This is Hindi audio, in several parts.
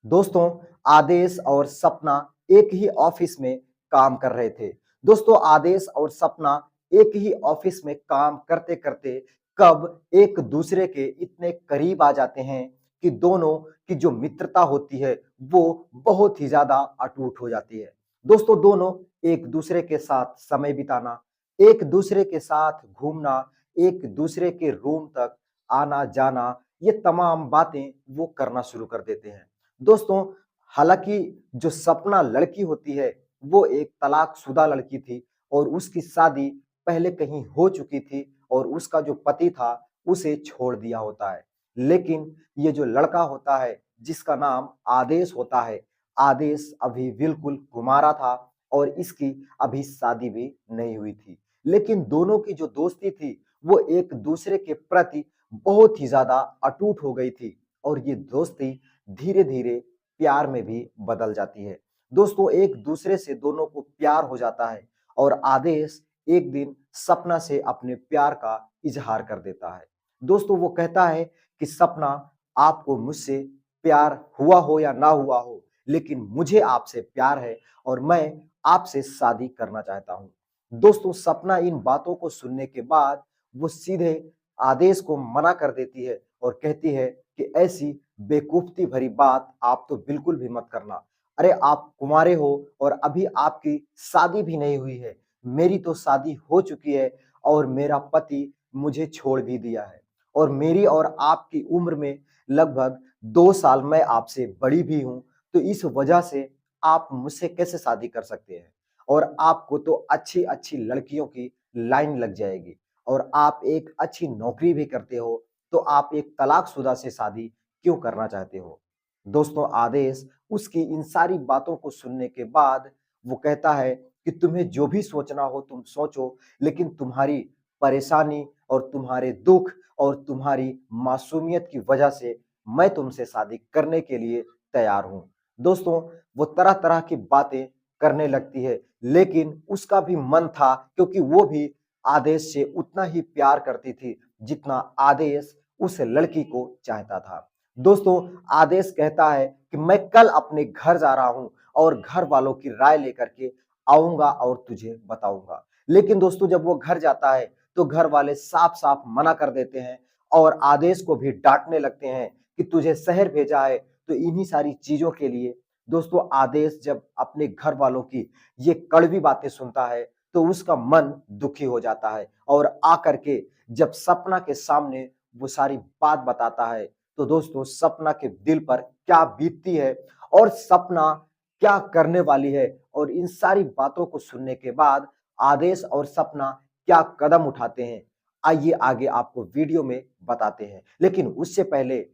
दोस्तों, आदेश और सपना एक ही ऑफिस में काम कर रहे थे। दोस्तों, आदेश और सपना एक ही ऑफिस में काम करते-करते कब एक दूसरे के इतने करीब आ जाते हैं कि दोनों की जो मित्रता होती है, वो बहुत ही ज़्यादा अटूट हो जाती है। दोस्तों, दोनों एक दूसरे के साथ समय बिताना, एक दूसरे के साथ घूमना, एक दूसरे के रूम तक आना-जाना, ये तमाम बातें वो करना शुरू कर देते हैं। दोस्तों, हालाँकि जो सपना लड़की होती है, वो एक तलाकशुदा लड़की थी और उसकी शादी पहले कहीं हो चुकी थी और उसका जो पति था, उसे छोड़ दिया होता है। लेकिन ये जो लड़का होता है, जिसका नाम आदेश होता है, आदेश अभी बिल्कुल कुँवारा था और इसकी अभी शादी भी नहीं हुई थी। लेकिन दोनों की जो दोस्ती थी, वो एक-दूसरे के प्रति बहुत ही ज़्यादा अटूट हो गई थी और ये दोस्ती धीरे-धीरे प्यार में भी बदल जाती है। दोस्तों, एक-दूसरे से दोनों को प्यार हो जाता है और आदेश एक दिन सपना से अपने प्यार का इज़हार कर देता है। दोस्तों, वो कहता है कि सपना, आपको मुझसे प्यार हुआ हो या ना हुआ हो, लेकिन मुझे आपसे प्यार है और मैं आपसे शादी करना चाहता हूँ। दोस्तों, सपना इन बातों को सुनने के बाद वो सीधे आदेश को मना कर देती है और कहती है कि ऐसी बेवकूफ़ी भरी बात आप तो बिल्कुल भी मत करना। अरे, आप कुँवारे हो और अभी आपकी शादी भी नहीं हुई है। मेरी तो शादी हो चुकी है और मेरा पति मुझे छोड़ भी दिया है और मेरी और आपकी उम्र में लगभग 2 साल मैं आपसे बड़ी भी हूँ, तो इस वजह से आप मुझसे कैसे शादी कर सकते हैं? और आपको तो अच्छी-अच्छी लड़कियों की लाइन लग जाएगी और आप एक अच्छी नौकरी भी करते हो, तो आप एक तलाकशुदा से शादी क्यों करना चाहते हो? दोस्तों, आदेश उसकी इन सारी बातों को सुनने के बाद वो कहता है कि तुम्हें जो भी सोचना हो तुम सोचो, लेकिन तुम्हारी परेशानी और तुम्हारे दुःख और तुम्हारी मासूमियत की वजह से मैं तुमसे शादी करने के लिए तैयार हूँ। दोस्तों, वो तरह-तरह की बातें करने लगती है, लेकिन उसका भी मन था, क्योंकि वो भी आदेश से उतना ही प्यार करती थी, जितना आदेश उस लड़की को चाहता था। दोस्तों, आदेश कहता है कि मैं कल अपने घर जा रहा हूँ और घर वालों की राय लेकर के आऊँगा और तुझे बताऊँगा। लेकिन दोस्तों, जब वो घर जाता है, तो घर वाले साफ-साफ मना कर देते हैं और आदेश को भी डाँटने लगते हैं कि तुझे शहर भेजा है, तो इन्हीं सारी चीज़ों के लिए। दोस्तों, आदेश जब अपने घर वालों की ये कड़वी बातें सुनता है, तो उसका मन दुखी हो जाता है और आकर के जब सपना के सामने वो सारी बात बताता है, तो दोस्तों, सपना के दिल पर क्या बीतती है और सपना क्या करने वाली है और इन सारी बातों को सुनने के बाद आदेश और सपना क्या कदम उठाते हैं, आइए आगे आपको वीडियो में बताते हैं। लेकिन उससे पहले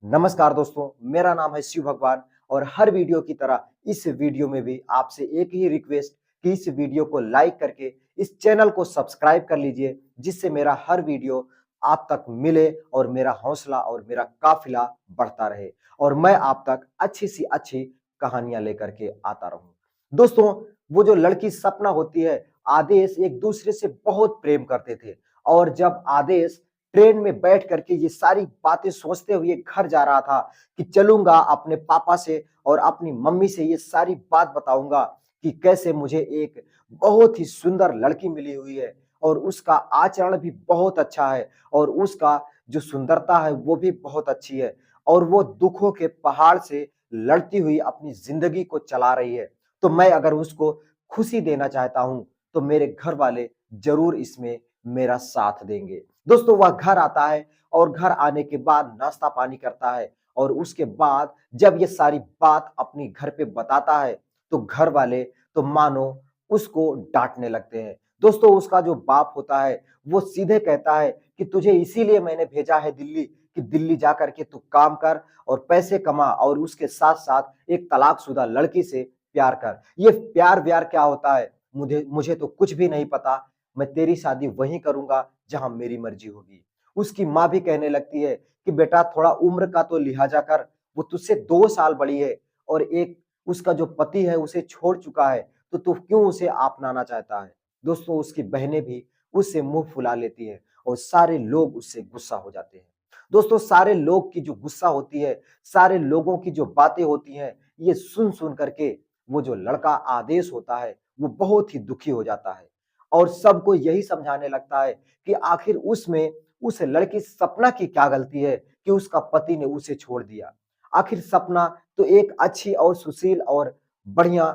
नमस्कार दोस्तों, मेरा नाम है शिव भगवान और हर वीडियो की तरह इस वीडियो में भी आपसे एक ही रिक्वेस्ट कि इस वीडियो को लाइक करके इस चैनल को सब्सक्राइब कर लीजिए, जिससे मेरा हर वीडियो आप तक मिले और मेरा हौसला और मेरा काफ़िला बढ़ता रहे और मैं आप तक अच्छी सी अच्छी कहानियाँ लेकर के आता रहूँ। दोस्तों, वो जो लड़की सपना होती है, आदेश एक दूसरे से बहुत प्रेम करते थे और जब आदेश ट्रेन में बैठ करके ये सारी बातें सोचते हुए घर जा रहा था कि चलूँगा अपने पापा से और अपनी मम्मी से ये सारी बात बताऊँगा कि कैसे मुझे एक बहुत ही सुंदर लड़की मिली हुई है और उसका आचरण भी बहुत अच्छा है और उसका जो सुंदरता है वो भी बहुत अच्छी है और वो दुखों के पहाड़ से लड़ती हुई अपनी ज़िंदगी को चला रही है। तो मैं अगर उसको खुशी देना चाहता हूँ, तो मेरे घर वाले ज़रूर इसमें मेरा साथ देंगे। दोस्तों, वह घर आता है और घर आने के बाद नाश्ता-पानी करता है और उसके बाद जब ये सारी बात अपनी घर पे बताता है, तो घर वाले तो मानो उसको डाँटने लगते हैं। दोस्तों, उसका जो बाप होता है, वो सीधे कहता है कि तुझे इसीलिए मैंने भेजा है दिल्ली कि दिल्ली जा कर के तू काम कर और पैसे कमा और उसके साथ-साथ एक तलाकशुदा लड़की से प्यार कर। ये प्यार-व्यार क्या होता है? मुझे मुझे तो कुछ भी नहीं पता। मैं तेरी शादी वहीं करूँगा जहाँ मेरी मर्ज़ी होगी। उसकी माँ भी कहने लगती है कि बेटा, थोड़ा उम्र का तो लिहाज़ा कर, वो तुझसे 2 साल बड़ी है और एक उसका जो पति है उसे छोड़ चुका है, तो तू क्यों उसे अपनाना चाहता है? दोस्तों, उसकी बहनें भी उससे मुँह फुला लेती हैं और सारे लोग उससे गुस्सा हो जाते हैं। दोस्तों सारे लोग की जो गुस्सा होती है, सारे लोगों की जो बातें होती हैं, ये सुन-सुन करके वो जो लड़का आदेश होता है, वो बहुत ही दुखी हो जाता है और सबको यही समझाने लगता है कि आखिर उसमें उस लड़की सपना की क्या गलती है कि उसका पति ने उसे छोड़ दिया। आखिर सपना तो एक अच्छी और सुशील और बढ़िया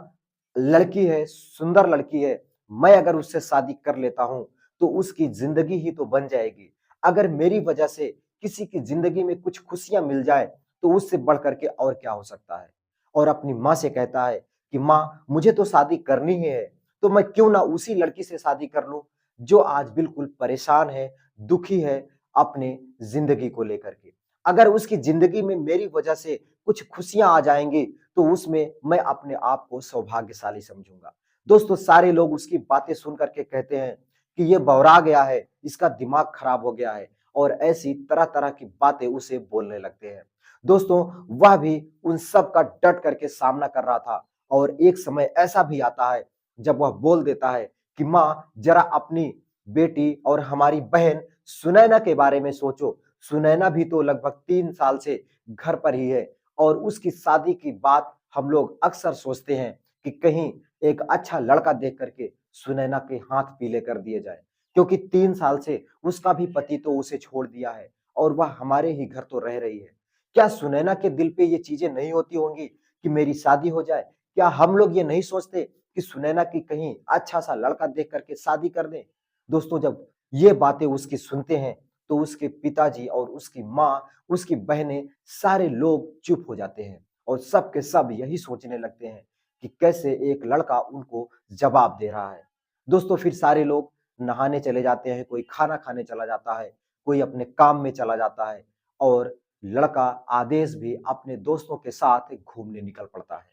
लड़की है, सुंदर लड़की है। मैं अगर उससे शादी कर लेता हूँ, तो उसकी ज़िंदगी ही तो बन जाएगी। अगर मेरी वजह से किसी की ज़िंदगी में कुछ खुशियाँ मिल जाए, तो उससे बढ़ कर के और क्या हो सकता है? और अपनी माँ से कहता है कि माँ, मुझे तो शादी करनी ही है, तो मैं क्यों ना उसी लड़की से शादी कर लूँ, जो आज बिल्कुल परेशान है, दुखी है अपने ज़िंदगी को लेकर के। अगर उसकी ज़िंदगी में मेरी वजह से कुछ खुशियाँ आ जाएँगी, तो उसमें मैं अपने आप को सौभाग्यशाली समझूँगा। दोस्तों सारे लोग उसकी बातें सुन कर के कहते हैं कि ये बौरा गया है, इसका दिमाग खराब हो गया है और ऐसी तरह-तरह की बातें उसे बोलने लगते हैं। दोस्तों वह भी उन सब का डट करके सामना कर रहा था और एक समय ऐसा भी आता है जब वह बोल देता है कि माँ ज़रा अपनी बेटी और हमारी बहन सुनैना के बारे में सोचो। सुनैना भी तो लगभग 3 साल से घर पर ही है और उसकी शादी की बात हम लोग अक्सर सोचते हैं कि कहीं एक अच्छा लड़का देख करके सुनैना के हाथ पीले कर दिए जाए क्योंकि 3 साल से उसका भी पति तो उसे छोड़ दिया है और वह हमारे ही घर तो रह रही है। क्या सुनैना के दिल पे ये चीजें नहीं होती होंगी कि मेरी शादी हो जाए? क्या हम लोग ये नहीं सोचते कि सुनैना की कहीं अच्छा सा लड़का देख करके शादी कर दें? दोस्तों जब ये बातें उसकी सुनते हैं तो उसके पिताजी और उसकी माँ, उसकी बहनें सारे लोग चुप हो जाते हैं और सब के सब यही सोचने लगते हैं कि कैसे एक लड़का उनको जवाब दे रहा है। दोस्तों फिर सारे लोग नहाने चले जाते हैं, कोई खाना खाने चला जाता है, कोई अपने काम में चला जाता है और लड़का आदेश भी अपने दोस्तों के साथ घूमने निकल पड़ता है।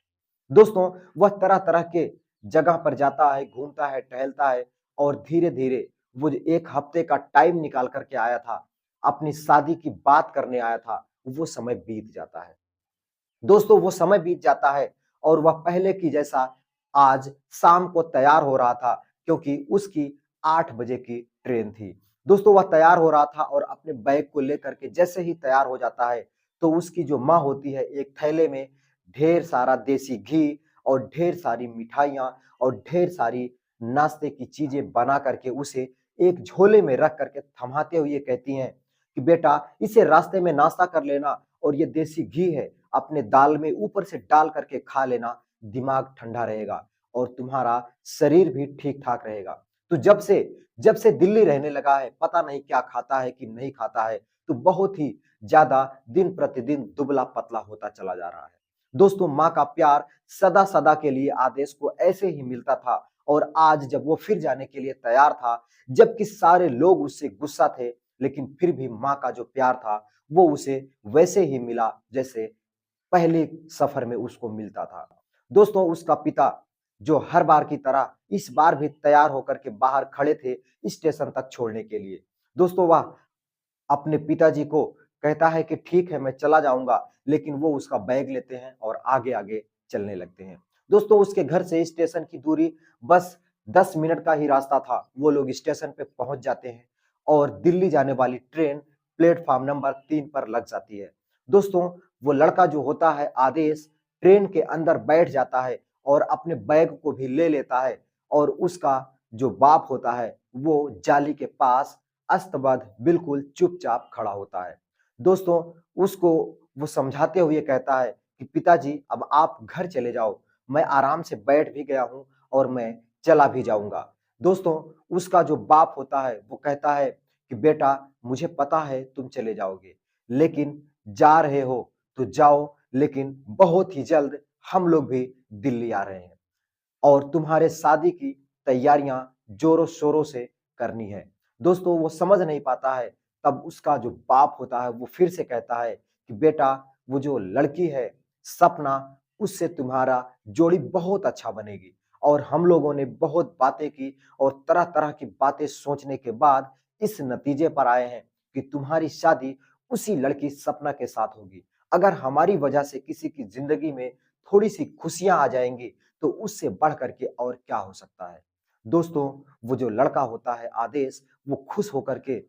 दोस्तों वह तरह-तरह के जगह पर जाता है, घूमता है, टहलता है और धीरे-धीरे वो जो 1 हफ्ते का टाइम निकाल कर के आया था, अपनी शादी की बात करने आया था, वो समय बीत जाता है। दोस्तों वो समय बीत जाता है और वह पहले की जैसा आज शाम को तैयार हो रहा था क्योंकि उसकी 8 बजे की ट्रेन थी। दोस्तों वह तैयार हो रहा था और अपने बैग को लेकर के जैसे ही तैयार हो जाता है, तो उसकी जो माँ होती है एक थैले में ढेर सारा देसी घी और ढेर सारी मिठाइयाँ और ढेर सारी नाश्ते की चीज़ें बना करके उसे एक झोले में रख करके थमाते हुए कहती हैं कि बेटा इसे रास्ते में नाश्ता कर लेना और ये देसी घी है, अपने दाल में ऊपर से डाल करके खा लेना, दिमाग ठंडा रहेगा और तुम्हारा शरीर भी ठीक-ठाक रहेगा। तो जब से दिल्ली रहने लगा है, पता नहीं क्या खाता है कि नहीं खाता है, तो बहुत ही ज़्यादा दिन-प्रतिदिन दुबला-पतला होता चला जा रहा है। दोस्तों माँ का प्यार सदा-सदा के लिए आदेश को ऐसे ही मिलता था और आज जब वो फिर जाने के लिए तैयार था, जबकि सारे लोग उससे गुस्सा थे, लेकिन फिर भी माँ का जो प्यार था, वो उसे वैसे ही मिला जैसे पहले सफर में उसको मिलता था। दोस्तों उसका पिता जो हर बार की तरह इस बार भी तैयार होकर के बाहर खड़े थे स्टेशन तक छोड़ने के लिए। दोस्तों वह अपने पिताजी को कहता है कि ठीक है मैं चला जाऊँगा, लेकिन वो उसका बैग लेते हैं और आगे-आगे चलने लगते हैं। दोस्तों उसके घर से स्टेशन की दूरी बस 10 मिनट का ही रास्ता था। वो लोग स्टेशन पे पहुँच जाते हैं और दिल्ली जाने वाली ट्रेन प्लेटफ़ॉर्म नंबर 3 पर लग जाती है। दोस्तों वो लड़का जो होता है आदेश ट्रेन के अंदर बैठ जाता है और अपने बैग को भी ले लेता है और उसका जो बाप होता है वो जाली के पास अस्तबद्ध बिल्कुल चुपचाप खड़ा होता है। दोस्तों उसको वो समझाते हुए कहता है कि पिताजी अब आप घर चले जाओ, मैं आराम से बैठ भी गया हूँ और मैं चला भी जाऊँगा। दोस्तों उसका जो बाप होता है वो कहता है कि बेटा मुझे पता है तुम चले जाओगे, लेकिन जा रहे हो तो जाओ, लेकिन बहुत ही जल्द हम लोग भी दिल्ली आ रहे हैं और तुम्हारे शादी की तैयारियां जोरों-शोरों से करनी है। दोस्तों वो समझ नहीं पाता है, तब उसका जो बाप होता है वो फिर से कहता है कि बेटा वो जो लड़की है सपना, उससे तुम्हारा जोड़ी बहुत अच्छा बनेगी और हम लोगों ने बहुत बातें की और तरह-तरह की बातें सोचने के बाद इस नतीजे पर आए हैं कि तुम्हारी शादी उसी लड़की सपना के साथ होगी। अगर हमारी वजह से किसी की ज़िंदगी में थोड़ी-सी खुशियाँ आ जाएँगी, तो उससे बढ़ कर के और क्या हो सकता है। दोस्तों, वो जो लड़का होता है आदेश, वो खुश होकर के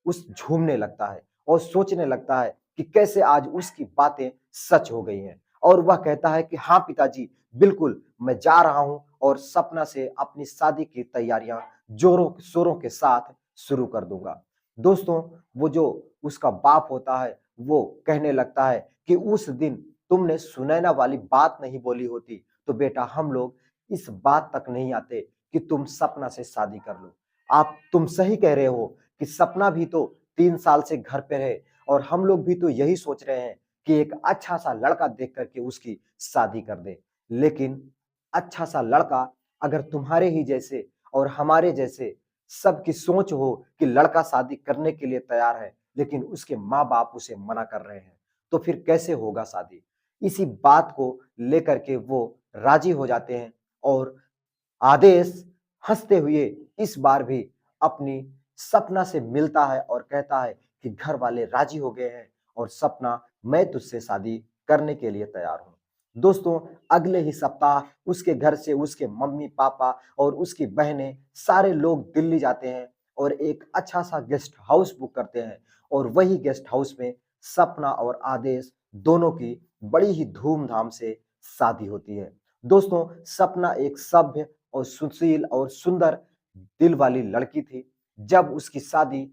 उस झूमने लगता है और सोचने लगता है कि कैसे आज उसकी बातें सच हो गई हैं। और वह कहता है कि हाँ पिताजी, बिल्कुल मैं जा रहा हूं और सपना से अपनी शादी की तैयारियां जोरों शोरों के साथ शुरू कर दूंगा। दोस्तों, वो जो उसका बाप होता है वो कहने लगता है कि उस दिन तुमने सुनैना वाली बात नहीं बोली होती तो बेटा हम लोग इस बात तक नहीं आते कि तुम सपना से शादी कर लो। तुम सही कह रहे हो कि सपना भी तो 3 साल से घर पे रहे और हम लोग भी तो यही सोच रहे हैं कि एक अच्छा सा लड़का देख करके उसकी शादी कर दे। लेकिन अच्छा सा लड़का अगर तुम्हारे ही जैसे और हमारे जैसे सबकी सोच हो कि लड़का शादी करने के लिए तैयार है, लेकिन उसके माँ-बाप उसे मना कर रहे हैं, तो फिर कैसे होगा शादी? इसी बात को लेकर के वो राजी हो जाते हैं और आदेश हंसते हुए इस बार भी अपनी सपना से मिलता है और कहता है कि घर वाले राजी हो गए हैं और सपना मैं तुझसे शादी करने के लिए तैयार हूं। दोस्तों, अगले ही सप्ताह उसके घर से उसके मम्मी पापा और उसकी बहनें सारे लोग दिल्ली जाते हैं और एक अच्छा सा गेस्ट हाउस बुक करते हैं और वही गेस्ट हाउस में सपना और आदेश दोनों की बड़ी ही धूमधाम से शादी होती है। दोस्तों, सपना एक सभ्य और सुशील और सुंदर दिल वाली लड़की थी। जब उसकी शादी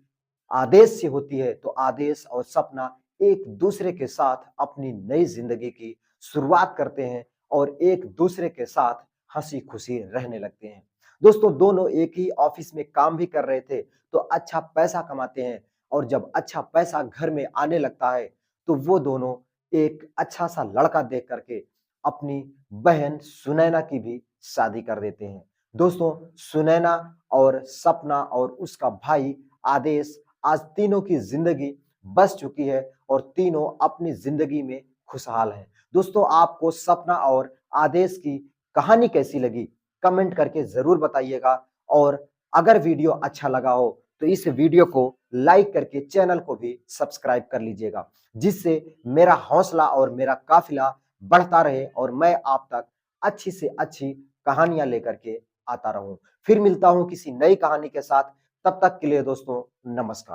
आदेश से होती है तो आदेश और सपना एक दूसरे के साथ अपनी नई जिंदगी की शुरुआत करते हैं और एक दूसरे के साथ हंसी खुशी रहने लगते हैं। दोस्तों, दोनों एक ही ऑफिस में काम भी कर रहे थे तो अच्छा पैसा कमाते हैं और जब अच्छा पैसा घर में आने लगता है तो वो दोनों एक अच्छा सा लड़का देख करके अपनी बहन सुनैना की भी शादी कर देते हैं। दोस्तों, सुनैना और सपना और उसका भाई आदेश आज तीनों की जिंदगी बस चुकी है और तीनों अपनी जिंदगी में खुशहाल हैं। दोस्तों, आपको सपना और आदेश की कहानी कैसी लगी? कमेंट करके ज़रूर बताइएगा और अगर वीडियो अच्छा लगा हो तो इस वीडियो को लाइक करके चैनल को भी सब्सक्राइब कर लीजिएगा, जिससे मेरा हौसला और मेरा काफ़िला बढ़ता रहे और मैं आप तक अच्छी से अच्छी कहानियाँ लेकर के आता रहूँ। फिर मिलता हूँ किसी नई कहानी के साथ, तब तक के लिए दोस्तों नमस्कार।